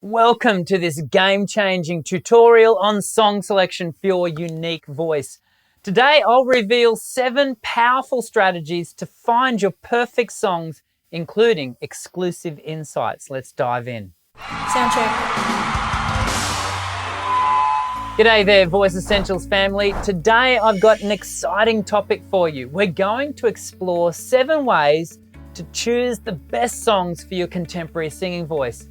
Welcome to this game-changing tutorial on song selection for your unique voice. Today, I'll reveal 7 powerful strategies to find your perfect songs, including exclusive insights. Let's dive in. Sound check. G'day there, Voice Essentials family. Today, I've got an exciting topic for you. We're going to explore 7 ways to choose the best songs for your contemporary singing voice.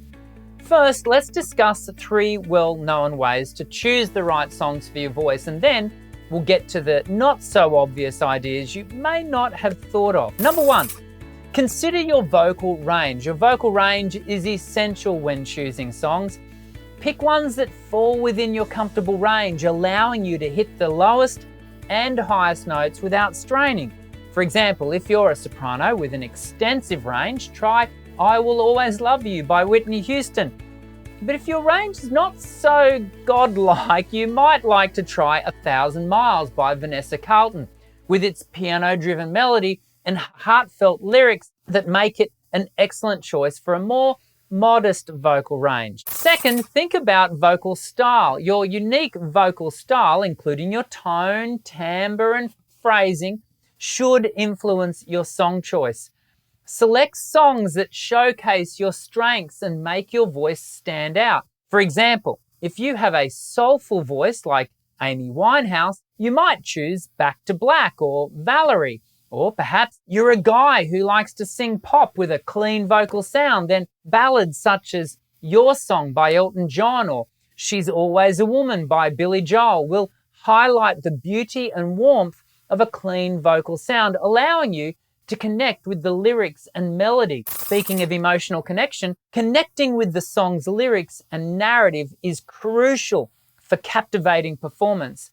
First, let's discuss 3 well-known ways to choose the right songs for your voice, and then we'll get to the not-so-obvious ideas you may not have thought of. Number 1, consider your vocal range. Your vocal range is essential when choosing songs. Pick ones that fall within your comfortable range, allowing you to hit the lowest and highest notes without straining. For example, if you're a soprano with an extensive range, try I Will Always Love You by Whitney Houston. But if your range is not so godlike, you might like to try 1,000 Miles by Vanessa Carlton, with its piano-driven melody and heartfelt lyrics that make it an excellent choice for a more modest vocal range. Second, think about vocal style. Your unique vocal style, including your tone, timbre, and phrasing, should influence your song choice. Select songs that showcase your strengths and make your voice stand out. For example, if you have a soulful voice like Amy Winehouse, you might choose Back to Black or Valerie. Or perhaps you're a guy who likes to sing pop with a clean vocal sound, then ballads such as Your Song by Elton John or She's Always a Woman by Billy Joel will highlight the beauty and warmth of a clean vocal sound, allowing you to connect with the lyrics and melody. Speaking of emotional connection, connecting with the song's lyrics and narrative is crucial for captivating performance.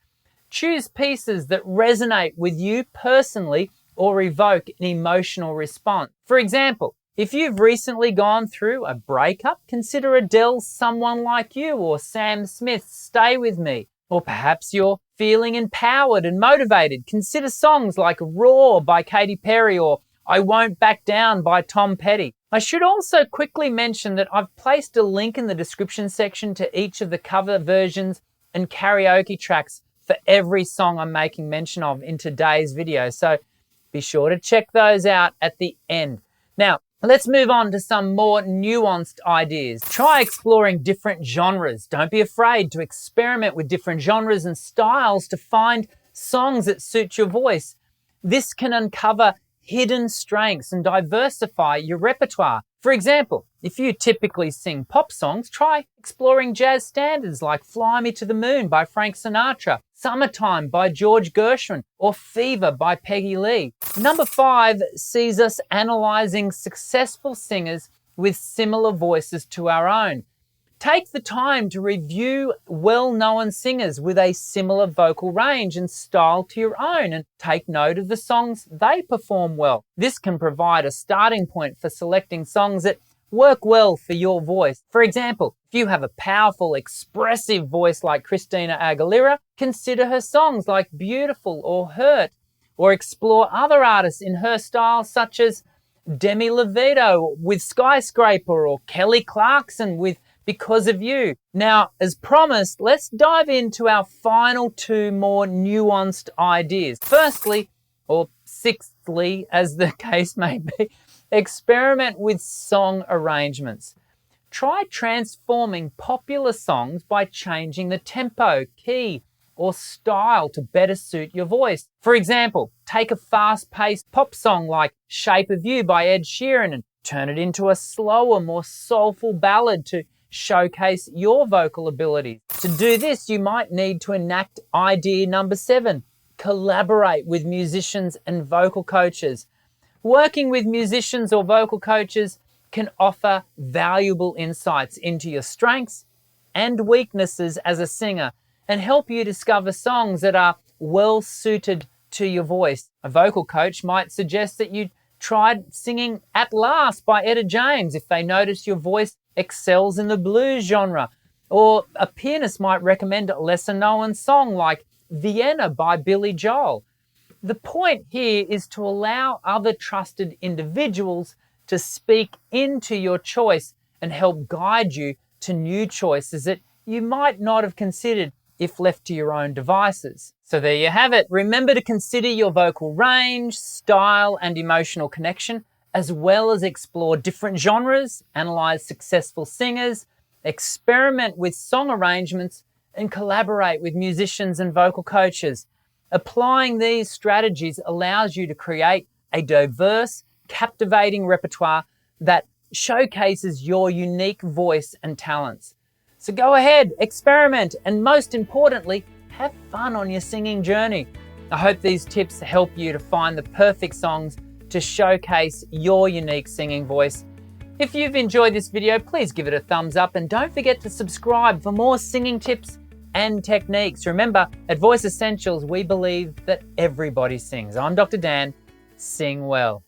Choose pieces that resonate with you personally or evoke an emotional response. For example, if you've recently gone through a breakup, consider Adele's Someone Like You or Sam Smith's Stay With Me. Or perhaps you're feeling empowered and motivated. Consider songs like Roar by Katy Perry or I Won't Back Down by Tom Petty. I should also quickly mention that I've placed a link in the description section to each of the cover versions and karaoke tracks for every song I'm making mention of in today's video. So be sure to check those out at the end. Now, let's move on to some more nuanced ideas. Try exploring different genres. Don't be afraid to experiment with different genres and styles to find songs that suit your voice. This can uncover hidden strengths and diversify your repertoire. For example, if you typically sing pop songs, try exploring jazz standards like Fly Me to the Moon by Frank Sinatra, Summertime by George Gershwin, or Fever by Peggy Lee. Number 5 sees us analysing successful singers with similar voices to our own. Take the time to review well-known singers with a similar vocal range and style to your own and take note of the songs they perform well. This can provide a starting point for selecting songs that work well for your voice. For example, if you have a powerful, expressive voice like Christina Aguilera, consider her songs like Beautiful or Hurt, or explore other artists in her style such as Demi Lovato with Skyscraper or Kelly Clarkson with Because of You. Now, as promised, let's dive into our final 2 more nuanced ideas. Firstly, or sixthly, as the case may be, experiment with song arrangements. Try transforming popular songs by changing the tempo, key, or style to better suit your voice. For example, take a fast-paced pop song like Shape of You by Ed Sheeran and turn it into a slower, more soulful ballad to showcase your vocal abilities. To do this, you might need to enact idea number 7. Collaborate with musicians and vocal coaches. Working with musicians or vocal coaches can offer valuable insights into your strengths and weaknesses as a singer and help you discover songs that are well suited to your voice. A vocal coach might suggest that you try singing At Last by Etta James if they notice your voice excels in the blues genre, or a pianist might recommend a lesser-known song like Vienna by Billy Joel. The point here is to allow other trusted individuals to speak into your choice and help guide you to new choices that you might not have considered if left to your own devices. So there you have it. Remember to consider your vocal range, style, and emotional connection, as well as explore different genres, analyze successful singers, experiment with song arrangements, and collaborate with musicians and vocal coaches. Applying these strategies allows you to create a diverse, captivating repertoire that showcases your unique voice and talents. So go ahead, experiment, and most importantly, have fun on your singing journey. I hope these tips help you to find the perfect songs to showcase your unique singing voice. If you've enjoyed this video, please give it a thumbs up and don't forget to subscribe for more singing tips and techniques. Remember, at Voice Essentials, we believe that everybody sings. I'm Dr. Dan. Sing well.